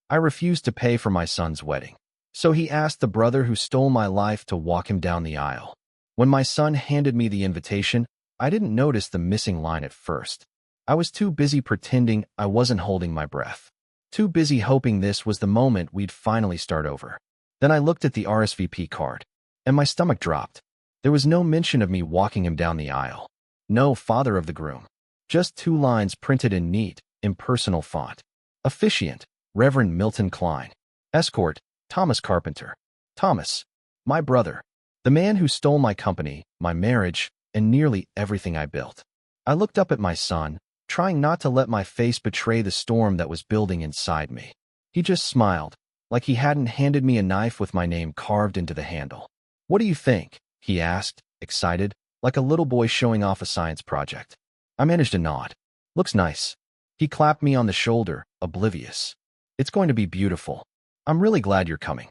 I refused to pay for my son's wedding. So he asked the brother who stole my life to walk him down the aisle. When my son handed me the invitation, I didn't notice the missing line at first. I was too busy pretending I wasn't holding my breath. Too busy hoping this was the moment we'd finally start over. Then I looked at the RSVP card, and my stomach dropped. There was no mention of me walking him down the aisle. No father of the groom. Just 2 lines printed in neat, impersonal font. Officiant, Reverend Milton Klein. Escort, Thomas Carpenter. Thomas, my brother. The man who stole my company, my marriage, and nearly everything I built. I looked up at my son, trying not to let my face betray the storm that was building inside me. He just smiled, like he hadn't handed me a knife with my name carved into the handle. "What do you think?" he asked, excited, like a little boy showing off a science project. I managed a nod. "Looks nice." He clapped me on the shoulder, oblivious. "It's going to be beautiful. I'm really glad you're coming."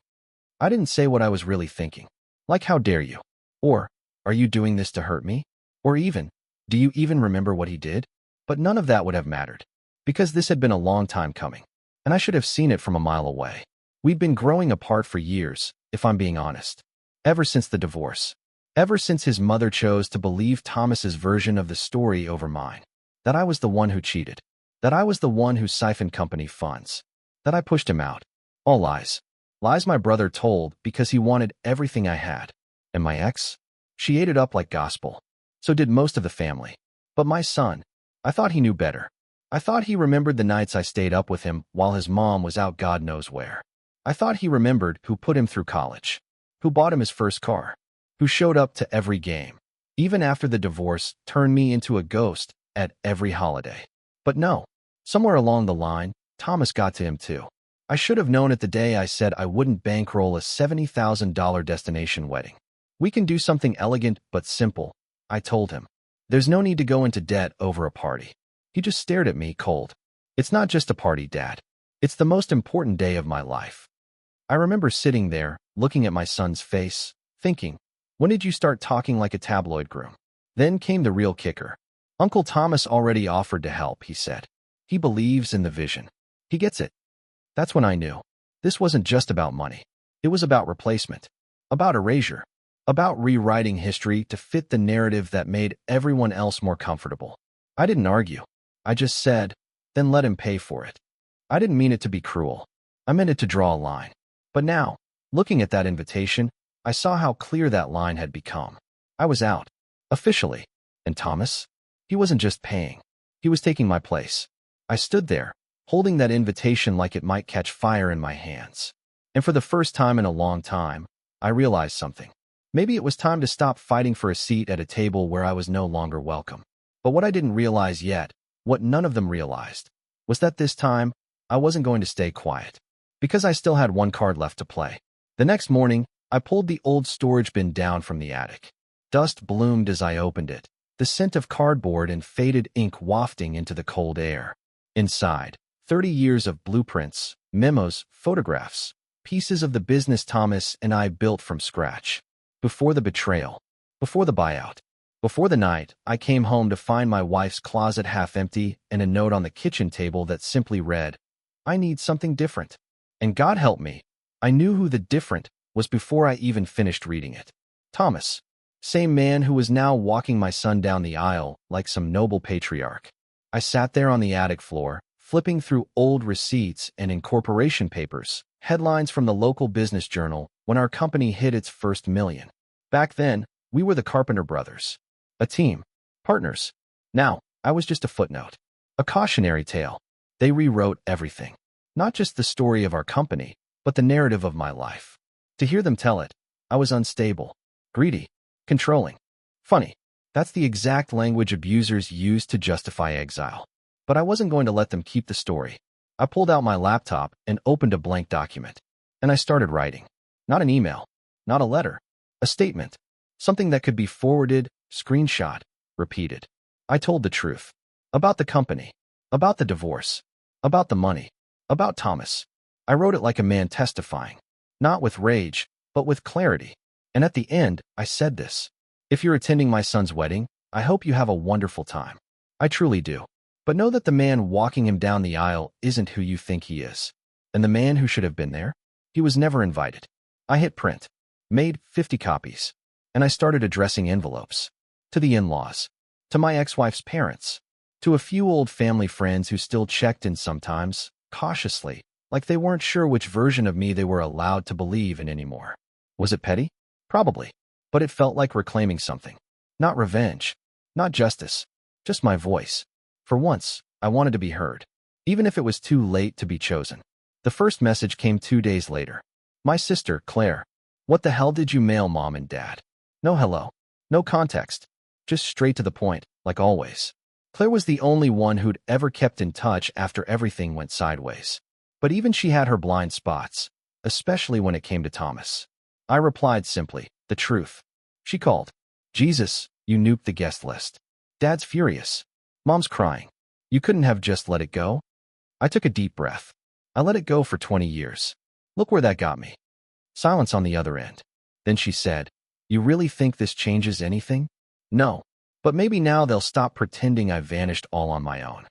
I didn't say what I was really thinking. Like, "How dare you?" Or, "Are you doing this to hurt me?" Or even, "Do you even remember what he did?" But none of that would have mattered, because this had been a long time coming, and I should have seen it from a mile away. We'd been growing apart for years, if I'm being honest. Ever since the divorce. Ever since his mother chose to believe Thomas's version of the story over mine. That I was the one who cheated. That I was the one who siphoned company funds. That I pushed him out. All lies. Lies my brother told because he wanted everything I had. And my ex? She ate it up like gospel. So did most of the family. But my son, I thought he knew better. I thought he remembered the nights I stayed up with him while his mom was out God knows where. I thought he remembered who put him through college. Who bought him his first car. Who showed up to every game. Even after the divorce turned me into a ghost at every holiday. But no. Somewhere along the line, Thomas got to him too. I should have known it the day I said I wouldn't bankroll a $70,000 destination wedding. "We can do something elegant but simple," I told him. "There's no need to go into debt over a party." He just stared at me cold. "It's not just a party, Dad. It's the most important day of my life." I remember sitting there, looking at my son's face, thinking, when did you start talking like a tabloid groom? Then came the real kicker. "Uncle Thomas already offered to help," he said. "He believes in the vision. He gets it." That's when I knew. This wasn't just about money. It was about replacement. About erasure. About rewriting history to fit the narrative that made everyone else more comfortable. I didn't argue. I just said, then let him pay for it. I didn't mean it to be cruel. I meant it to draw a line. But now, looking at that invitation, I saw how clear that line had become. I was out. Officially. And Thomas? He wasn't just paying. He was taking my place. I stood there, holding that invitation like it might catch fire in my hands. And for the first time in a long time, I realized something. Maybe it was time to stop fighting for a seat at a table where I was no longer welcome. But what I didn't realize yet, what none of them realized, was that this time, I wasn't going to stay quiet. Because I still had one card left to play. The next morning, I pulled the old storage bin down from the attic. Dust bloomed as I opened it, the scent of cardboard and faded ink wafting into the cold air. Inside, 30 years of blueprints, memos, photographs, pieces of the business Thomas and I built from scratch. Before the betrayal, before the buyout, before the night I came home to find my wife's closet half empty and a note on the kitchen table that simply read, "I need something different." And God help me, I knew who the different was before I even finished reading it. Thomas. Same man who was now walking my son down the aisle like some noble patriarch. I sat there on the attic floor, flipping through old receipts and incorporation papers, headlines from the local business journal when our company hit its first million. Back then, we were the Carpenter brothers. A team. Partners. Now, I was just a footnote. A cautionary tale. They rewrote everything. Not just the story of our company, but the narrative of my life. To hear them tell it, I was unstable, greedy, controlling. Funny. That's the exact language abusers use to justify exile. But I wasn't going to let them keep the story. I pulled out my laptop and opened a blank document. And I started writing. Not an email. Not a letter. A statement. Something that could be forwarded, screenshot, repeated. I told the truth. About the company. About the divorce. About the money. About Thomas. I wrote it like a man testifying. Not with rage, but with clarity. And at the end, I said this. If you're attending my son's wedding, I hope you have a wonderful time. I truly do. But know that the man walking him down the aisle isn't who you think he is. And the man who should have been there? He was never invited. I hit print, made 50 copies, and I started addressing envelopes. To the in-laws, to my ex-wife's parents, to a few old family friends who still checked in sometimes, cautiously, like they weren't sure which version of me they were allowed to believe in anymore. Was it petty? Probably. But it felt like reclaiming something. Not revenge, not justice, just my voice. For once, I wanted to be heard, even if it was too late to be chosen. The first message came 2 days later. My sister, Claire. What the hell did you mail, Mom and Dad? No hello. No context. Just straight to the point, like always. Claire was the only one who'd ever kept in touch after everything went sideways. But even she had her blind spots, especially when it came to Thomas. I replied simply, the truth. She called. Jesus, you nuked the guest list. Dad's furious. Mom's crying. You couldn't have just let it go? I took a deep breath. I let it go for 20 years. Look where that got me. Silence on the other end. Then she said, you really think this changes anything? No. But maybe now they'll stop pretending I vanished all on my own.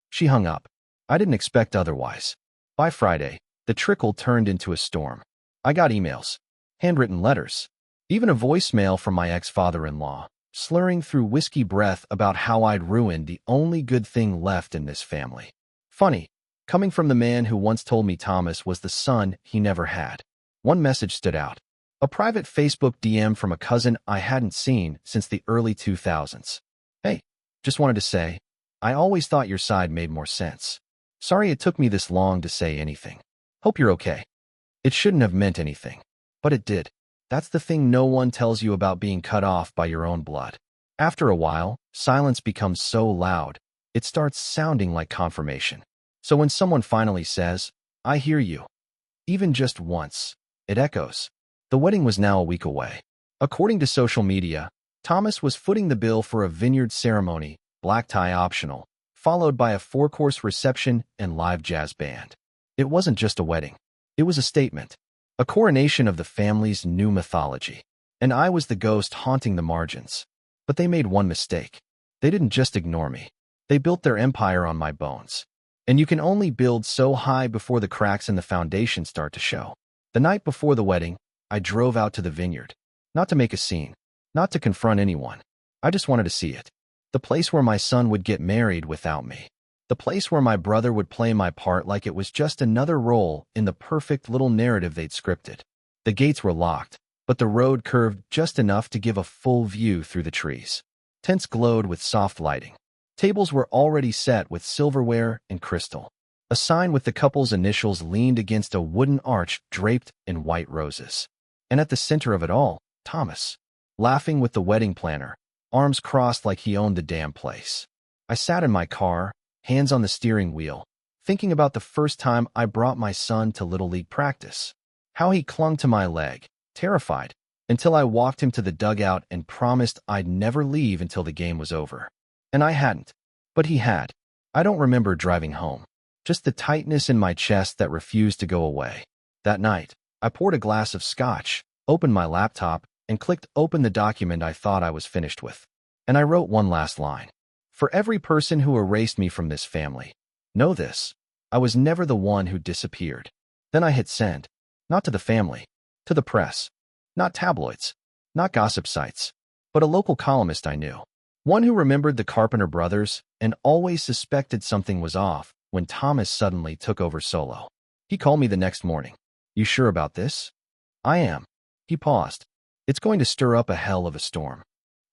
She hung up. I didn't expect otherwise. By Friday, the trickle turned into a storm. I got emails, handwritten letters, even a voicemail from my ex-father-in-law, slurring through whiskey breath about how I'd ruined the only good thing left in this family. Funny, coming from the man who once told me Thomas was the son he never had. One message stood out. A private Facebook DM from a cousin I hadn't seen since the early 2000s. Hey, just wanted to say, I always thought your side made more sense. Sorry it took me this long to say anything. Hope you're okay. It shouldn't have meant anything, but it did. That's the thing no one tells you about being cut off by your own blood. After a while, silence becomes so loud, it starts sounding like confirmation. So when someone finally says, I hear you, even just once, it echoes. The wedding was now a week away. According to social media, Thomas was footing the bill for a vineyard ceremony, black tie optional, followed by a 4-course reception and live jazz band. It wasn't just a wedding. It was a statement, a coronation of the family's new mythology. And I was the ghost haunting the margins. But they made one mistake. They didn't just ignore me. They built their empire on my bones. And you can only build so high before the cracks in the foundation start to show. The night before the wedding, I drove out to the vineyard. Not to make a scene, not to confront anyone. I just wanted to see it. The place where my son would get married without me. The place where my brother would play my part like it was just another role in the perfect little narrative they'd scripted. The gates were locked, but the road curved just enough to give a full view through the trees. Tents glowed with soft lighting. Tables were already set with silverware and crystal. A sign with the couple's initials leaned against a wooden arch draped in white roses. And at the center of it all, Thomas, laughing with the wedding planner, arms crossed like he owned the damn place. I sat in my car, hands on the steering wheel, thinking about the first time I brought my son to Little League practice. How he clung to my leg, terrified, until I walked him to the dugout and promised I'd never leave until the game was over. And I hadn't. But he had. I don't remember driving home. Just the tightness in my chest that refused to go away. That night, I poured a glass of scotch, opened my laptop, and clicked open the document I thought I was finished with. And I wrote one last line. For every person who erased me from this family, know this, I was never the one who disappeared. Then I hit send. Not to the family, to the press. Not tabloids, not gossip sites, but a local columnist I knew. One who remembered the Carpenter brothers and always suspected something was off when Thomas suddenly took over solo. He called me the next morning. You sure about this? I am. He paused. It's going to stir up a hell of a storm.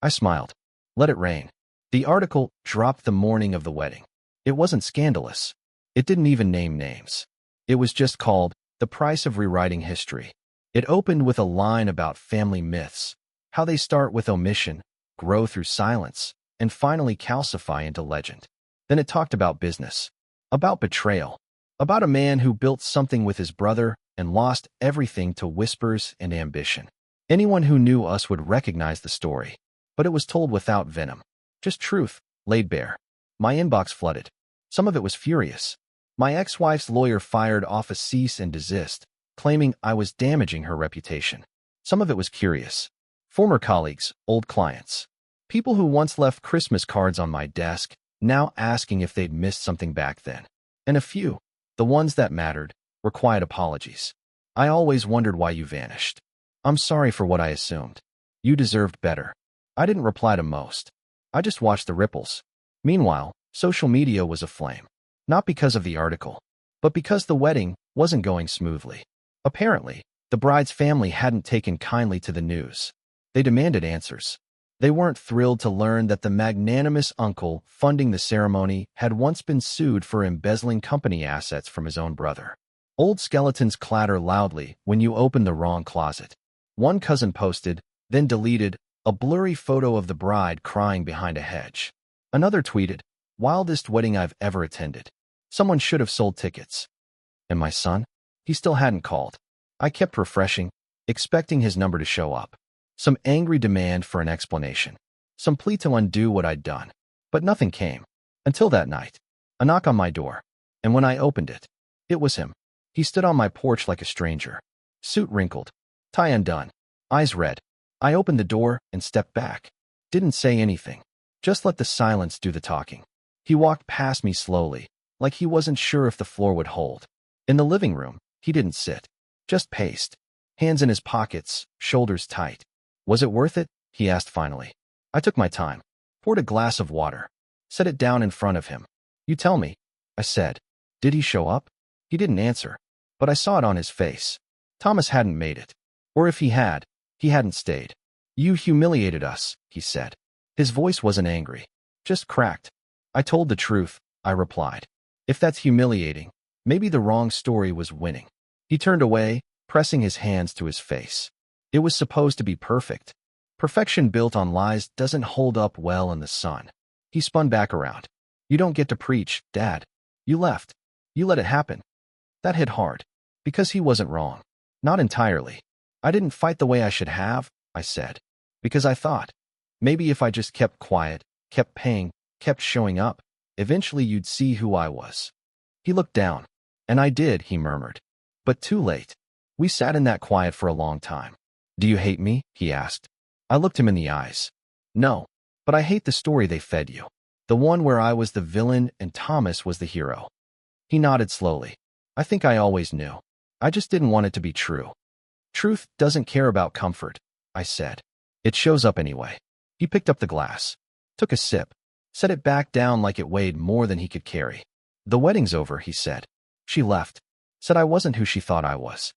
I smiled. Let it rain. The article dropped the morning of the wedding. It wasn't scandalous. It didn't even name names. It was just called The Price of Rewriting History. It opened with a line about family myths, how they start with omission, grow through silence, and finally calcify into legend. Then it talked about business, about betrayal, about a man who built something with his brother and lost everything to whispers and ambition. Anyone who knew us would recognize the story, but it was told without venom. Just truth, laid bare. My inbox flooded. Some of it was furious. My ex-wife's lawyer fired off a cease and desist, claiming I was damaging her reputation. Some of it was curious. Former colleagues, old clients. People who once left Christmas cards on my desk, now asking if they'd missed something back then. And a few, the ones that mattered, were quiet apologies. I always wondered why you vanished. I'm sorry for what I assumed. You deserved better. I didn't reply to most. I just watched the ripples. Meanwhile, social media was aflame. Not because of the article, but because the wedding wasn't going smoothly. Apparently, the bride's family hadn't taken kindly to the news. They demanded answers. They weren't thrilled to learn that the magnanimous uncle funding the ceremony had once been sued for embezzling company assets from his own brother. Old skeletons clatter loudly when you open the wrong closet. One cousin posted, then deleted, a blurry photo of the bride crying behind a hedge. Another tweeted, "Wildest wedding I've ever attended. Someone should have sold tickets." And my son? He still hadn't called. I kept refreshing, expecting his number to show up. Some angry demand for an explanation. Some plea to undo what I'd done. But nothing came. Until that night. A knock on my door. And when I opened it, it was him. He stood on my porch like a stranger. Suit wrinkled. Tie undone. Eyes red. I opened the door and stepped back. Didn't say anything. Just let the silence do the talking. He walked past me slowly, like he wasn't sure if the floor would hold. In the living room, he didn't sit. Just paced. Hands in his pockets, shoulders tight. "Was it worth it?" he asked finally. I took my time. Poured a glass of water. Set it down in front of him. "You tell me," I said. "Did he show up?" He didn't answer. But I saw it on his face. Thomas hadn't made it. Or if he had, he hadn't stayed. "You humiliated us," he said. His voice wasn't angry. Just cracked. "I told the truth," I replied. "If that's humiliating, maybe the wrong story was winning." He turned away, pressing his hands to his face. It was supposed to be perfect. Perfection built on lies doesn't hold up well in the sun. He spun back around. "You don't get to preach, Dad. You left. You let it happen." That hit hard. Because he wasn't wrong. Not entirely. "I didn't fight the way I should have," I said. "Because I thought, maybe if I just kept quiet, kept paying, kept showing up, eventually you'd see who I was." He looked down. "And I did," he murmured. "But too late." We sat in that quiet for a long time. "Do you hate me?" he asked. I looked him in the eyes. "No, but I hate the story they fed you. The one where I was the villain and Thomas was the hero." He nodded slowly. "I think I always knew. I just didn't want it to be true." "Truth doesn't care about comfort," I said. "It shows up anyway." He picked up the glass, took a sip, set it back down like it weighed more than he could carry. "The wedding's over," he said. "She left. Said I wasn't who she thought I was."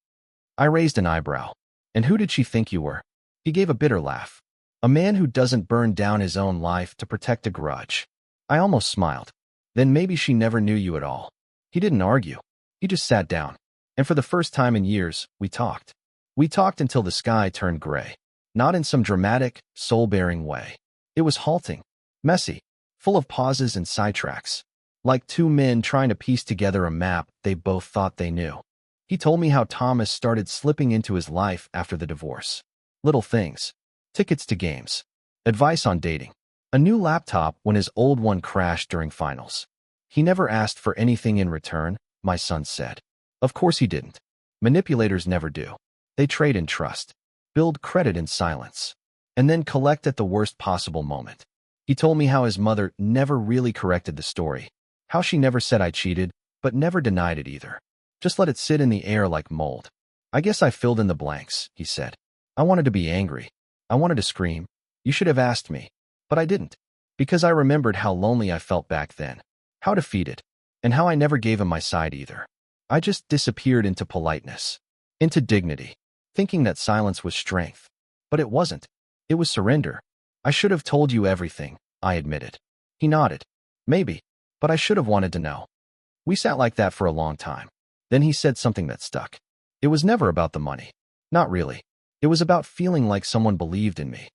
I raised an eyebrow. "And who did she think you were?" He gave a bitter laugh. "A man who doesn't burn down his own life to protect a grudge." I almost smiled. "Then maybe she never knew you at all." He didn't argue. He just sat down. And for the first time in years, we talked. We talked until the sky turned gray. Not in some dramatic, soul-bearing way. It was halting, messy, full of pauses and sidetracks. Like two men trying to piece together a map they both thought they knew. He told me how Thomas started slipping into his life after the divorce. Little things. Tickets to games. Advice on dating. A new laptop when his old one crashed during finals. He never asked for anything in return, my son said. Of course he didn't. Manipulators never do. They trade in trust, build credit in silence, and then collect at the worst possible moment. He told me how his mother never really corrected the story, how she never said I cheated, but never denied it either. Just let it sit in the air like mold. "I guess I filled in the blanks," he said. "I wanted to be angry. I wanted to scream. You should have asked me. But I didn't. Because I remembered how lonely I felt back then, how defeated, and how I never gave him my side either. I just disappeared into politeness, into dignity, thinking that silence was strength. But it wasn't. It was surrender. I should have told you everything," I admitted. He nodded. "Maybe, but I should have wanted to know." We sat like that for a long time. Then he said something that stuck. It was never about the money. Not really. It was about feeling like someone believed in me.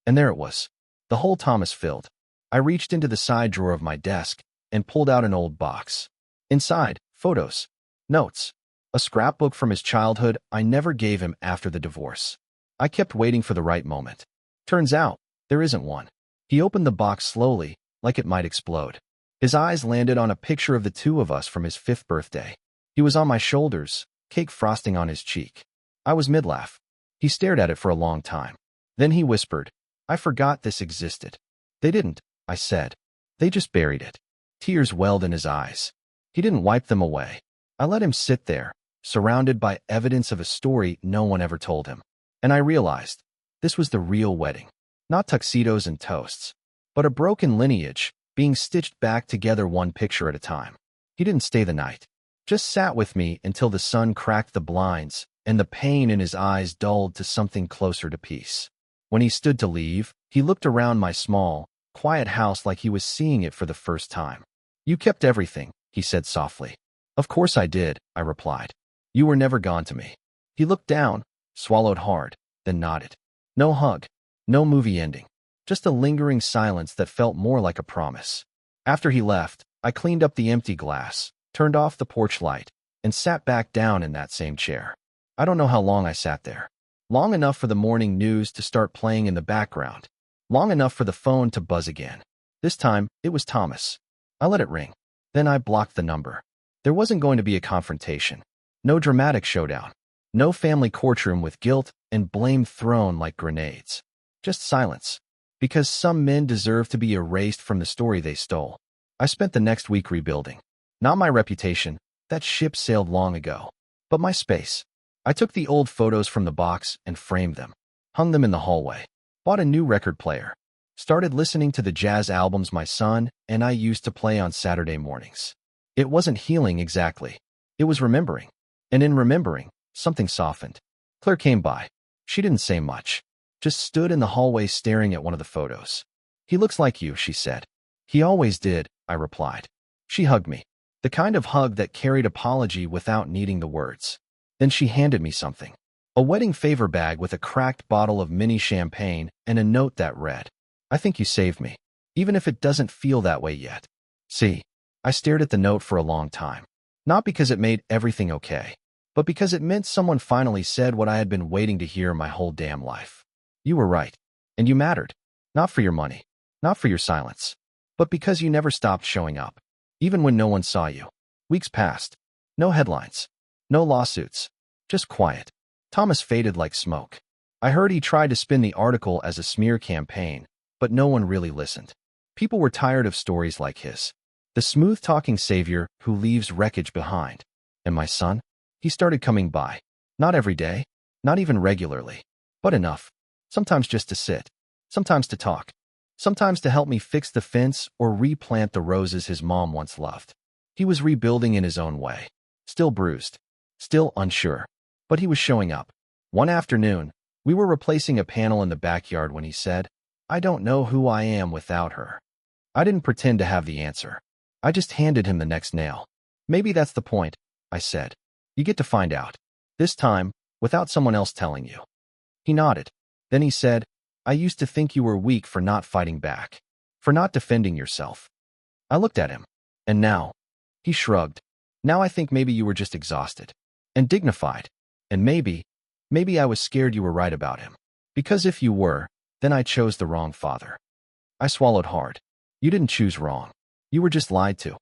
And there it was. The whole Thomas filled. I reached into the side drawer of my desk and pulled out an old box. Inside, photos, notes, a scrapbook from his childhood I never gave him after the divorce. I kept waiting for the right moment. Turns out, there isn't one. He opened the box slowly, like it might explode. His eyes landed on a picture of the two of us from his 5th birthday. He was on my shoulders, cake frosting on his cheek. I was mid-laugh. He stared at it for a long time. Then he whispered, "I forgot this existed." "They didn't," I said. "They just buried it." Tears welled in his eyes. He didn't wipe them away. I let him sit there, surrounded by evidence of a story no one ever told him. And I realized this was the real wedding. Not tuxedos and toasts, but a broken lineage being stitched back together one picture at a time. He didn't stay the night, just sat with me until the sun cracked the blinds and the pain in his eyes dulled to something closer to peace. When he stood to leave, he looked around my small, quiet house like he was seeing it for the first time. "You kept everything," he said softly. "Of course I did," I replied. "You were never gone to me." He looked down, swallowed hard, then nodded. No hug, no movie ending, just a lingering silence that felt more like a promise. After he left, I cleaned up the empty glass, turned off the porch light, and sat back down in that same chair. I don't know how long I sat there. Long enough for the morning news to start playing in the background. Long enough for the phone to buzz again. This time, it was Thomas. I let it ring. Then I blocked the number. There wasn't going to be a confrontation. No dramatic showdown. No family courtroom with guilt and blame thrown like grenades. Just silence. Because some men deserve to be erased from the story they stole. I spent the next week rebuilding. Not my reputation. That ship sailed long ago. But my space. I took the old photos from the box and framed them. Hung them in the hallway. Bought a new record player. Started listening to the jazz albums my son and I used to play on Saturday mornings. It wasn't healing exactly. It was remembering. And in remembering, something softened. Claire came by. She didn't say much. Just stood in the hallway staring at one of the photos. "He looks like you," she said. "He always did," I replied. She hugged me. The kind of hug that carried apology without needing the words. Then she handed me something. A wedding favor bag with a cracked bottle of mini champagne and a note that read, "I think you saved me, even if it doesn't feel that way yet." See, I stared at the note for a long time. Not because it made everything okay, but because it meant someone finally said what I had been waiting to hear my whole damn life. You were right. And you mattered. Not for your money. Not for your silence. But because you never stopped showing up. Even when no one saw you. Weeks passed. No headlines. No lawsuits. Just quiet. Thomas faded like smoke. I heard he tried to spin the article as a smear campaign, but no one really listened. People were tired of stories like his. The smooth-talking savior who leaves wreckage behind. And my son? He started coming by. Not every day. Not even regularly. But enough. Sometimes just to sit. Sometimes to talk. Sometimes to help me fix the fence or replant the roses his mom once loved. He was rebuilding in his own way. Still bruised. Still unsure. But he was showing up. One afternoon, we were replacing a panel in the backyard when he said, "I don't know who I am without her." I didn't pretend to have the answer. I just handed him the next nail. "Maybe that's the point," I said. "You get to find out. This time, without someone else telling you." He nodded. Then he said, "I used to think you were weak for not fighting back. For not defending yourself." I looked at him. "And now?" He shrugged. "Now I think maybe you were just exhausted. And dignified. And maybe I was scared you were right about him. Because if you were, then I chose the wrong father." I swallowed hard. "You didn't choose wrong. You were just lied to."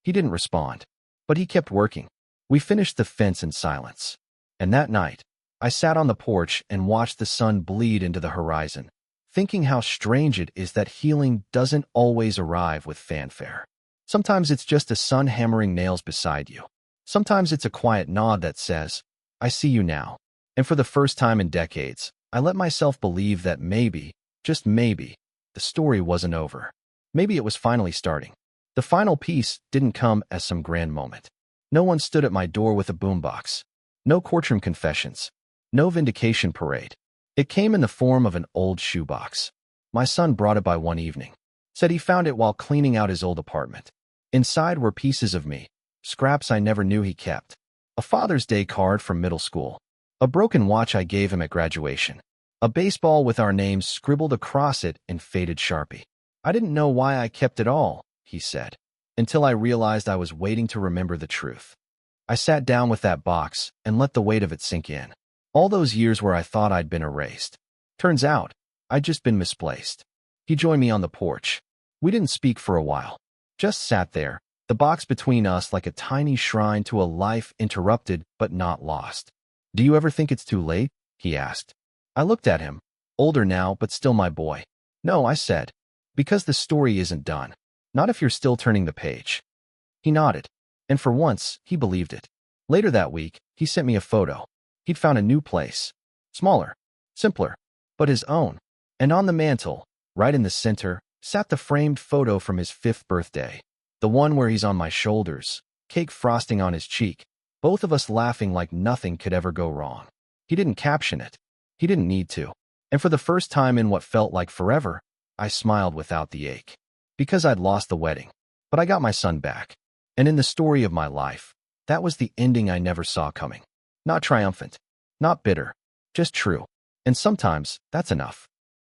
He didn't respond. But he kept working. We finished the fence in silence. And that night, I sat on the porch and watched the sun bleed into the horizon, thinking how strange it is that healing doesn't always arrive with fanfare. Sometimes it's just the sun hammering nails beside you. Sometimes it's a quiet nod that says, "I see you now." And for the first time in decades, I let myself believe that maybe, just maybe, the story wasn't over. Maybe it was finally starting. The final piece didn't come as some grand moment. No one stood at my door with a boombox. No courtroom confessions. No vindication parade. It came in the form of an old shoebox. My son brought it by one evening. Said he found it while cleaning out his old apartment. Inside were pieces of me, scraps I never knew he kept. A Father's Day card from middle school. A broken watch I gave him at graduation. A baseball with our names scribbled across it in faded Sharpie. "I didn't know why I kept it all," he said, "until I realized I was waiting to remember the truth." I sat down with that box and let the weight of it sink in. All those years where I thought I'd been erased. Turns out, I'd just been misplaced. He joined me on the porch. We didn't speak for a while. Just sat there, the box between us like a tiny shrine to a life interrupted but not lost. "Do you ever think it's too late?" he asked. I looked at him, older now but still my boy. "No," I said, "because the story isn't done. Not if you're still turning the page." He nodded. And for once, he believed it. Later that week, he sent me a photo. He'd found a new place. Smaller, simpler, but his own. And on the mantel, right in the center, sat the framed photo from his 5th birthday. The one where he's on my shoulders, cake frosting on his cheek, both of us laughing like nothing could ever go wrong. He didn't caption it. He didn't need to. And for the first time in what felt like forever, I smiled without the ache. Because I'd lost the wedding. But I got my son back. And in the story of my life, that was the ending I never saw coming. Not triumphant. Not bitter. Just true. And sometimes, that's enough.